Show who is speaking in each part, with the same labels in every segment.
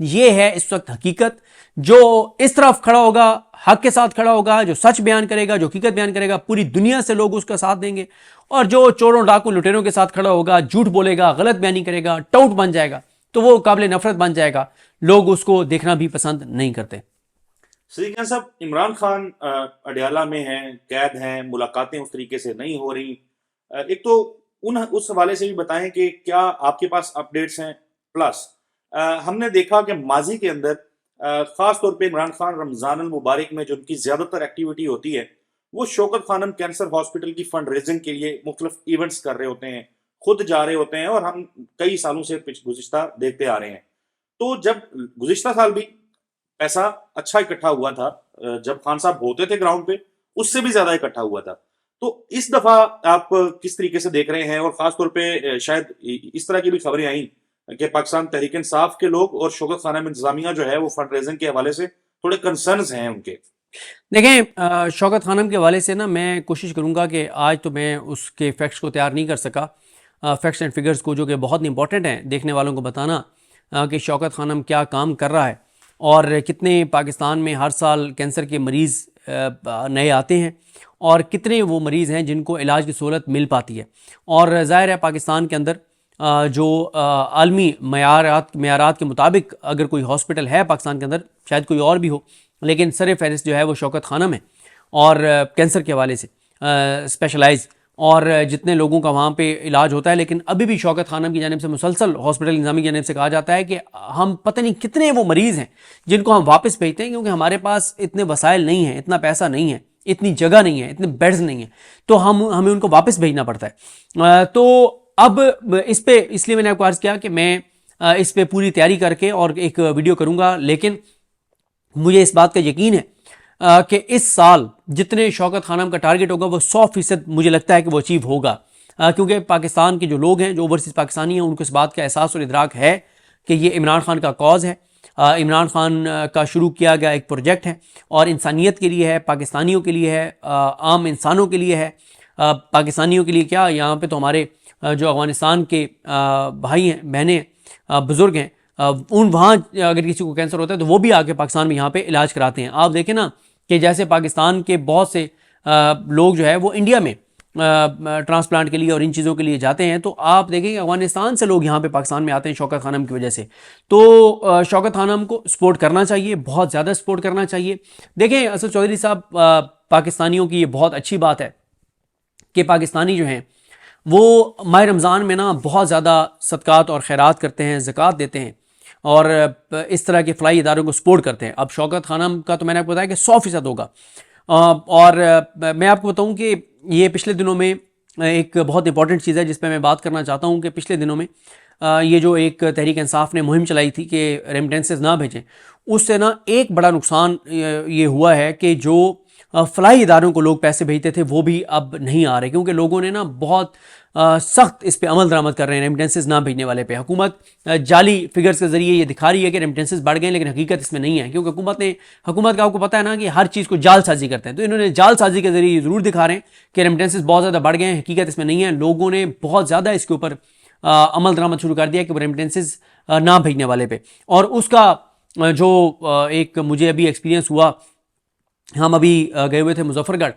Speaker 1: یہ ہے اس وقت حقیقت. جو اس طرف کھڑا ہوگا, حق کے ساتھ کھڑا ہوگا, جو سچ بیان کرے گا, جو حقیقت بیان کرے گا, پوری دنیا سے لوگ اس کا ساتھ دیں گے. اور جو چوروں ڈاکو لٹیروں کے ساتھ کھڑا ہوگا, جھوٹ بولے گا, غلط بیانی کرے گا, ٹاؤٹ بن جائے گا, تو وہ قابل نفرت بن جائے گا. لوگ اس کو دیکھنا بھی پسند نہیں کرتے.
Speaker 2: صدیق جان صاحب, عمران خان اڈیالہ میں ہیں, قید ہیں, ملاقاتیں اس طریقے سے نہیں ہو رہی. ایک تو اس حوالے سے بھی بتائیں کہ کیا آپ کے پاس اپڈیٹس ہیں. پلس ہم نے دیکھا کہ ماضی کے اندر خاص طور پہ عمران خان رمضان المبارک میں جو ان کی زیادہ تر ایکٹیویٹی ہوتی ہے وہ شوکت خانم کینسر ہاسپٹل کی فنڈ ریزنگ کے لیے مختلف ایونٹس کر رہے ہوتے ہیں, خود جا رہے ہوتے ہیں, اور ہم کئی سالوں سے گزشتہ دیکھتے آ رہے ہیں. تو جب گزشتہ سال بھی پیسہ اچھا اکٹھا ہوا تھا, جب خان صاحب ہوتے تھے گراؤنڈ پہ اس سے بھی زیادہ اکٹھا ہوا تھا. تو اس دفعہ آپ کس طریقے سے دیکھ رہے ہیں؟ اور خاص طور پہ شاید اس طرح کی بھی خبریں آئیں کہ پاکستان تحریک انصاف کے لوگ اور شوکت خانم انتظامیہ جو ہے وہ فنڈ ریزنگ کے حوالے سے تھوڑے کنسرنز ہیں ان کے.
Speaker 1: دیکھیں, شوکت خانم کے حوالے سے نا میں کوشش کروں گا کہ آج تو میں اس کے فیکٹس کو تیار نہیں کر سکا, فیکٹس اینڈ فگرز کو, جو کہ بہت امپورٹنٹ ہیں دیکھنے والوں کو بتانا کہ شوکت خانم کیا کام کر رہا ہے اور کتنے پاکستان میں ہر سال کینسر کے مریض نئے آتے ہیں اور کتنے وہ مریض ہیں جن کو علاج کی سہولت مل پاتی ہے. اور ظاہر ہے پاکستان کے اندر جو عالمی معیارات کے مطابق اگر کوئی ہاسپٹل ہے پاکستان کے اندر, شاید کوئی اور بھی ہو, لیکن سر فہرست جو ہے وہ شوکت خانم ہے. اور کینسر کے حوالے سے اسپیشلائز اور جتنے لوگوں کا وہاں پہ علاج ہوتا ہے. لیکن ابھی بھی شوکت خانم کی جانب سے مسلسل ہاسپٹل انتظامیہ کی جانب سے کہا جاتا ہے کہ ہم پتہ نہیں کتنے وہ مریض ہیں جن کو ہم واپس بھیجتے ہیں, کیونکہ ہمارے پاس اتنے وسائل نہیں ہیں, اتنا پیسہ نہیں ہے, اتنی جگہ نہیں ہے, اتنے بیڈز نہیں ہیں, تو ہمیں ان کو واپس بھیجنا پڑتا ہے. تو اب اس پہ اس لیے میں نے آپ کو عرض کیا کہ میں اس پہ پوری تیاری کر کے اور ایک ویڈیو کروں گا. لیکن مجھے اس بات کا یقین ہے کہ اس سال جتنے شوکت خانم کا ٹارگٹ ہوگا وہ 100% مجھے لگتا ہے کہ وہ اچیو ہوگا, کیونکہ پاکستان کے جو لوگ ہیں, جو اوورسیز پاکستانی ہیں, ان کو اس بات کا احساس اور ادراک ہے کہ یہ عمران خان کا کاز ہے, عمران خان کا شروع کیا گیا ایک پروجیکٹ ہے اور انسانیت کے لیے ہے, پاکستانیوں کے لیے ہے, عام انسانوں کے لیے ہے. پاکستانیوں کے لیے کیا, یہاں پہ تو ہمارے جو افغانستان کے بھائی ہیں, بہنیں, بزرگ ہیں, وہاں اگر کسی کو کینسر ہوتا ہے تو وہ بھی آ کے پاکستان میں یہاں پہ علاج کراتے ہیں. آپ دیکھیں نا کہ جیسے پاکستان کے بہت سے لوگ جو ہے وہ انڈیا میں ٹرانسپلانٹ کے لیے اور ان چیزوں کے لیے جاتے ہیں, تو آپ دیکھیں کہ افغانستان سے لوگ یہاں پہ پاکستان میں آتے ہیں شوکت خانم کی وجہ سے. تو شوکت خانم کو سپورٹ کرنا چاہیے, بہت زیادہ سپورٹ کرنا چاہیے. دیکھیں اسد چودھری صاحب, پاکستانیوں کی یہ بہت اچھی بات ہے کہ پاکستانی جو ہیں وہ ماہ رمضان میں نا بہت زیادہ صدقات اور خیرات کرتے ہیں, زکوٰۃ دیتے ہیں اور اس طرح کے فلاحی اداروں کو سپورٹ کرتے ہیں. اب شوکت خانم کا تو میں نے آپ کو بتایا کہ 100% ہوگا. اور میں آپ کو بتاؤں کہ یہ پچھلے دنوں میں ایک بہت امپورٹنٹ چیز ہے جس پہ میں بات کرنا چاہتا ہوں کہ پچھلے دنوں میں یہ جو ایک تحریک انصاف نے مہم چلائی تھی کہ ریمیٹنسز نہ بھیجیں, اس سے نا ایک بڑا نقصان یہ ہوا ہے کہ جو فلاحی اداروں کو لوگ پیسے بھیجتے تھے وہ بھی اب نہیں آ رہے, کیونکہ لوگوں نے نا بہت سخت اس پہ عمل درآمد کر رہے ہیں ریمیٹنسز نہ بھیجنے والے پہ. حکومت جعلی فگرز کے ذریعے یہ دکھا رہی ہے کہ ریمیٹنسز بڑھ گئے, لیکن حقیقت اس میں نہیں ہے, کیونکہ حکومت کا آپ کو پتہ ہے نا کہ ہر چیز کو جال سازی کرتے ہیں. تو انہوں نے جال سازی کے ذریعے یہ ضرور دکھا رہے ہیں کہ ریمیٹنسز بہت زیادہ بڑھ گئے ہیں, حقیقت اس میں نہیں ہے. لوگوں نے بہت زیادہ اس کے اوپر عمل درآمد شروع کر دیا کہ وہ ریمیٹنسز نہ بھیجنے والے پہ. اور اس کا جو ایک مجھے ابھی ایکسپیرینس ہوا, ہم ابھی گئے ہوئے تھے مظفر گڑھ,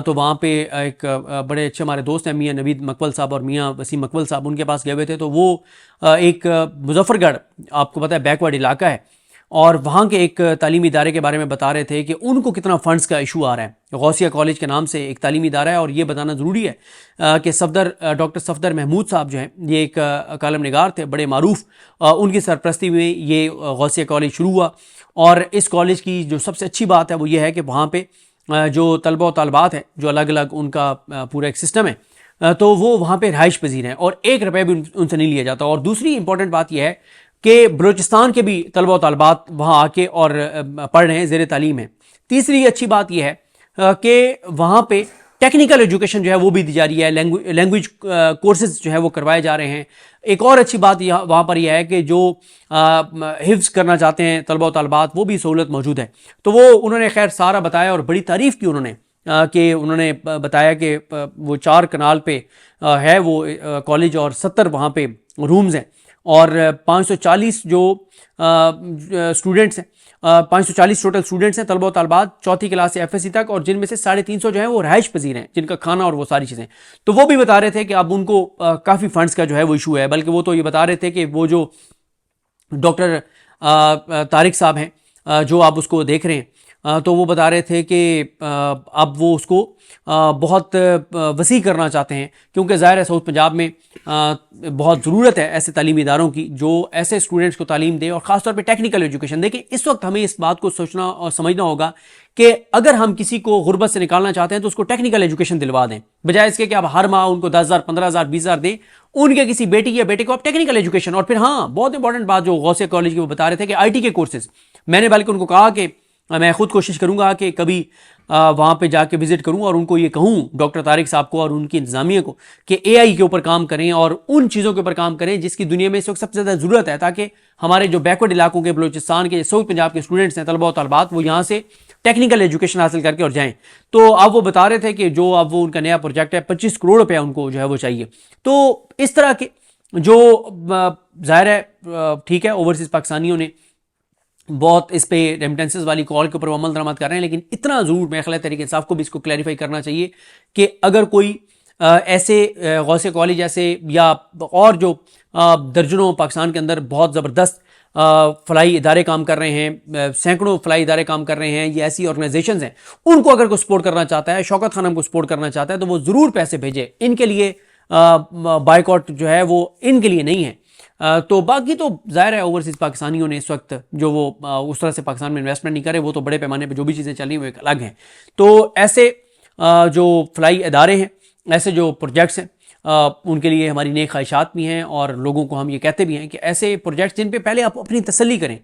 Speaker 1: تو وہاں پہ ایک بڑے اچھے ہمارے دوست ہیں میاں نوید مقبل صاحب اور میاں وسیم مقبل صاحب, ان کے پاس گئے ہوئے تھے. تو وہ ایک مظفر گڑھ آپ کو پتہ ہے بیکورڈ علاقہ ہے, اور وہاں کے ایک تعلیمی ادارے کے بارے میں بتا رہے تھے کہ ان کو کتنا فنڈز کا ایشو آ رہا ہے. غوثیہ کالج کے نام سے ایک تعلیمی ادارہ ہے, اور یہ بتانا ضروری ہے کہ ڈاکٹر صفدر محمود صاحب جو ہیں, یہ ایک کالم نگار تھے بڑے معروف, ان کی سرپرستی میں یہ غوثیہ کالج شروع ہوا. اور اس کالج کی جو سب سے اچھی بات ہے وہ یہ ہے کہ وہاں پہ جو طلبہ و طالبات ہیں, جو الگ الگ ان کا پورا ایک سسٹم ہے, تو وہ وہاں پہ رہائش پذیر ہیں اور 1 روپے بھی ان سے نہیں لیا جاتا. اور دوسری امپورٹنٹ بات یہ ہے کہ بلوچستان کے بھی طلبہ و طالبات وہاں آ کے اور پڑھ رہے ہیں, زیر تعلیم ہیں. تیسری اچھی بات یہ ہے کہ وہاں پہ ٹیکنیکل ایجوکیشن جو ہے وہ بھی دی جا رہی ہے, لینگویج کورسز جو ہے وہ کروائے جا رہے ہیں. ایک اور اچھی بات وہاں پر یہ ہے کہ جو حفظ کرنا چاہتے ہیں طلبہ و طالبات, وہ بھی سہولت موجود ہے. تو وہ انہوں نے خیر سارا بتایا اور بڑی تعریف کی انہوں نے, کہ انہوں نے بتایا کہ وہ 4 کنال پہ ہے وہ کالج اور 70 وہاں پہ رومز ہیں, اور 540 جو اسٹوڈنٹس ہیں 540 ٹوٹل اسٹوڈنٹس ہیں طلبہ و طالبات چوتھی کلاس سے FSC تک, اور جن میں سے 350 جو ہیں وہ رہائش پذیر ہیں جن کا کھانا اور وہ ساری چیزیں. تو وہ بھی بتا رہے تھے کہ اب ان کو کافی فنڈز کا جو ہے وہ ایشو ہے, بلکہ وہ تو یہ بتا رہے تھے کہ وہ جو ڈاکٹر طارق صاحب ہیں جو آپ اس کو دیکھ رہے ہیں, تو وہ بتا رہے تھے کہ اب وہ اس کو بہت وسیع کرنا چاہتے ہیں, کیونکہ ظاہر ہے ساؤتھ پنجاب میں بہت ضرورت ہے ایسے تعلیمی اداروں کی جو ایسے اسٹوڈنٹس کو تعلیم دے, اور خاص طور پہ ٹیکنیکل ایجوکیشن. دیکھیں اس وقت ہمیں اس بات کو سوچنا اور سمجھنا ہوگا کہ اگر ہم کسی کو غربت سے نکالنا چاہتے ہیں تو اس کو ٹیکنیکل ایجوکیشن دلوا دیں, بجائے اس کے کہ آپ ہر ماہ ان کو 10,000 15,000 20,000 دیں. ان کے کسی بیٹی یا بیٹے کو آپ ٹیکنیکل ایجوکیشن, اور پھر ہاں بہت انپورٹنٹ بات جو غوثیہ کالج کی وہ بتا رہے تھے کہ IT کے کورسز, میں نے بلکہ ان کو کہا کہ میں خود کوشش کروں گا کہ کبھی وہاں پہ جا کے وزٹ کروں اور ان کو یہ کہوں ڈاکٹر طارق صاحب کو اور ان کی انتظامیہ کو کہ AI کے اوپر کام کریں اور ان چیزوں کے اوپر کام کریں جس کی دنیا میں اس وقت سب سے زیادہ ضرورت ہے, تاکہ ہمارے جو بیکورڈ علاقوں کے بلوچستان کے ساؤتھ پنجاب کے اسٹوڈنٹس ہیں طلبہ و طالبات وہ یہاں سے ٹیکنیکل ایجوکیشن حاصل کر کے اور جائیں. تو اب وہ بتا رہے تھے کہ جو اب وہ ان کا نیا پروجیکٹ ہے 25 کروڑ روپے ان کو جو ہے وہ چاہیے. تو اس طرح کے جو ظاہر ہے ٹھیک ہے اوورسیز پاکستانیوں نے بہت اس پہ ریمیٹنسز والی کال کے اوپر عمل درآمد کر رہے ہیں, لیکن اتنا ضرور میرے خیال ہے تحریک انصاف کو بھی اس کو کلیریفائی کرنا چاہیے کہ اگر کوئی ایسے غوثیہ کالج ایسے یا اور جو درجنوں پاکستان کے اندر بہت زبردست فلاحی ادارے کام کر رہے ہیں, سینکڑوں فلاحی ادارے کام کر رہے ہیں, یہ ایسی آرگنائزیشنز ہیں, ان کو اگر کوئی سپورٹ کرنا چاہتا ہے, شوکت خانم کو سپورٹ کرنا چاہتا ہے تو وہ ضرور پیسے بھیجے. ان کے لیے بائیکاٹ جو ہے وہ ان کے لیے نہیں ہے. تو باقی تو ظاہر ہے اوورسیز پاکستانیوں نے اس وقت جو وہ اس طرح سے پاکستان میں انویسٹمنٹ نہیں کرے, وہ تو بڑے پیمانے پہ جو بھی چیزیں چل رہی ہیں وہ ایک الگ ہیں. تو ایسے جو فلاحی ادارے ہیں, ایسے جو پروجیکٹس ہیں, ان کے لیے ہماری نیک خواہشات بھی ہیں, اور لوگوں کو ہم یہ کہتے بھی ہیں کہ ایسے پروجیکٹس جن پہ پہلے آپ اپنی تسلی کریں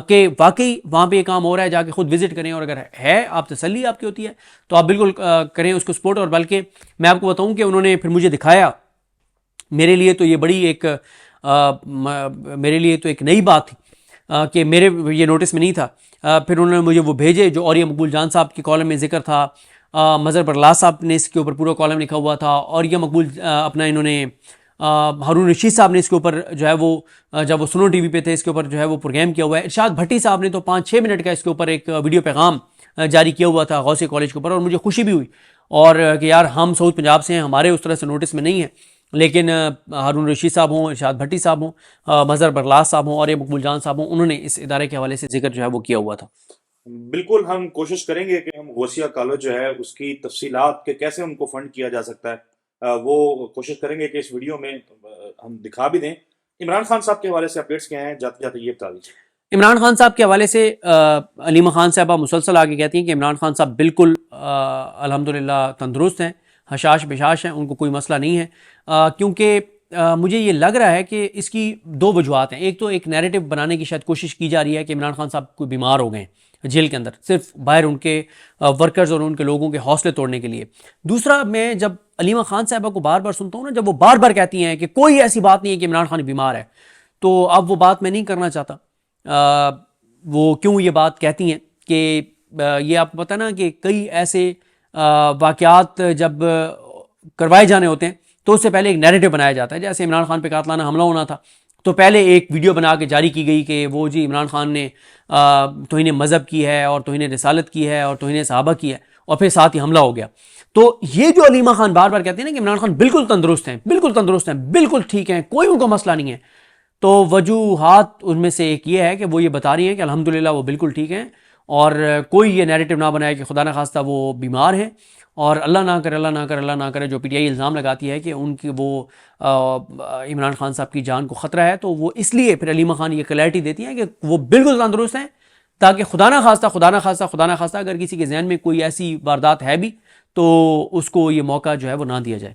Speaker 1: کہ واقعی وہاں پہ یہ کام ہو رہا ہے, جا کے خود وزٹ کریں, اور اگر ہے آپ تسلی آپ کی ہوتی ہے تو آپ بالکل کریں اس کو سپورٹ. اور بلکہ میں آپ کو بتاؤں کہ انہوں نے پھر مجھے دکھایا, میرے لیے تو یہ بڑی ایک میرے لیے تو ایک نئی بات تھی کہ میرے یہ نوٹس میں نہیں تھا. پھر انہوں نے مجھے وہ بھیجے جو اوریہ مقبول جان صاحب کی کالم میں ذکر تھا, مظہر برلاس صاحب نے اس کے اوپر پورا کالم لکھا ہوا تھا, اور یہ مقبول اپنا انہوں نے ہارون رشید صاحب نے اس کے اوپر جو ہے وہ جب وہ سنو TV پہ تھے اس کے اوپر جو ہے وہ پروگرام کیا ہوا ہے. ارشاد بھٹی صاحب نے تو 5-6 منٹ کا اس کے اوپر ایک ویڈیو پیغام جاری کیا ہوا تھا غوثیہ کالج کے اوپر, اور مجھے خوشی بھی ہوئی اور کہ یار ہم ساؤتھ پنجاب سے ہیں, ہمارے اس طرح سے نوٹس میں نہیں ہے, لیکن ہارون رشید صاحب ہوں, ارشاد بھٹی صاحب ہوں, مظہر برلاس صاحب ہوں اور یہ مقبول جان صاحب ہوں, انہوں نے اس ادارے کے حوالے سے ذکر جو ہے وہ کیا ہوا تھا.
Speaker 2: بالکل ہم کوشش کریں گے کہ ہم غوثیہ کالج جو ہے اس کی تفصیلات کہ کیسے ان کو فنڈ کیا جا سکتا ہے وہ کوشش کریں گے کہ اس ویڈیو میں ہم دکھا بھی دیں. عمران خان صاحب کے حوالے سے اپڈیٹس کیا ہیں, جاتے جاتے یہ بتا دیجیے.
Speaker 1: عمران خان صاحب کے حوالے سے علیمہ خان صاحبہ مسلسل آگے کہتی ہیں کہ عمران خان صاحب بالکل الحمدللہ تندرست ہیں, حشاش بشاش ہیں, ان کو کوئی مسئلہ نہیں ہے. کیونکہ مجھے یہ لگ رہا ہے کہ اس کی 2 وجوہات ہیں. ایک تو ایک نیریٹو بنانے کی شاید کوشش کی جا رہی ہے کہ عمران خان صاحب کوئی بیمار ہو گئے ہیں جیل کے اندر, صرف باہر ان کے ورکرز اور ان کے لوگوں کے حوصلے توڑنے کے لیے. دوسرا, میں جب علیمہ خان صاحبہ کو بار بار سنتا ہوں نا, جب وہ بار بار کہتی ہیں کہ کوئی ایسی بات نہیں ہے کہ عمران خان بیمار ہے, تو اب وہ بات میں نہیں کرنا چاہتا. وہ کیوں یہ بات کہتی ہیں کہ یہ آپ کو پتہ نا کہ کئی ایسے واقعات جب کروائے جانے ہوتے ہیں تو اس سے پہلے ایک نیریٹو بنایا جاتا ہے. جیسے عمران خان پہ قاتلانہ حملہ ہونا تھا تو پہلے ایک ویڈیو بنا کے جاری کی گئی کہ وہ جی عمران خان نے توہین مذہب کی ہے اور توہین رسالت کی ہے اور توہین صحابہ کی ہے, اور پھر ساتھ ہی حملہ ہو گیا. تو یہ جو علیمہ خان بار بار کہتے ہیں نا کہ عمران خان بالکل تندرست ہیں, بالکل تندرست ہیں, بالکل ٹھیک ہیں, کوئی ان کو مسئلہ نہیں ہے, تو وجوہات ان میں سے ایک یہ ہے کہ وہ یہ بتا رہی ہیں کہ الحمدللہ وہ بالکل ٹھیک ہیں, اور کوئی یہ نیریٹو نہ بنائے کہ خدا نخواستہ وہ بیمار ہیں. اور اللہ نہ کرے, اللہ نہ کرے, اللہ نہ کرے جو PTI الزام لگاتی ہے کہ ان کی وہ عمران خان صاحب کی جان کو خطرہ ہے, تو وہ اس لیے پھر علیمہ خان یہ کلیئرٹی دیتی ہیں کہ وہ بالکل تندرست ہیں, تاکہ خدا نہ خواستہ خدا نہ خواستہ خدا نہ خواستہ اگر کسی کے ذہن میں کوئی ایسی واردات ہے بھی تو اس کو یہ موقع جو ہے وہ نہ دیا جائے.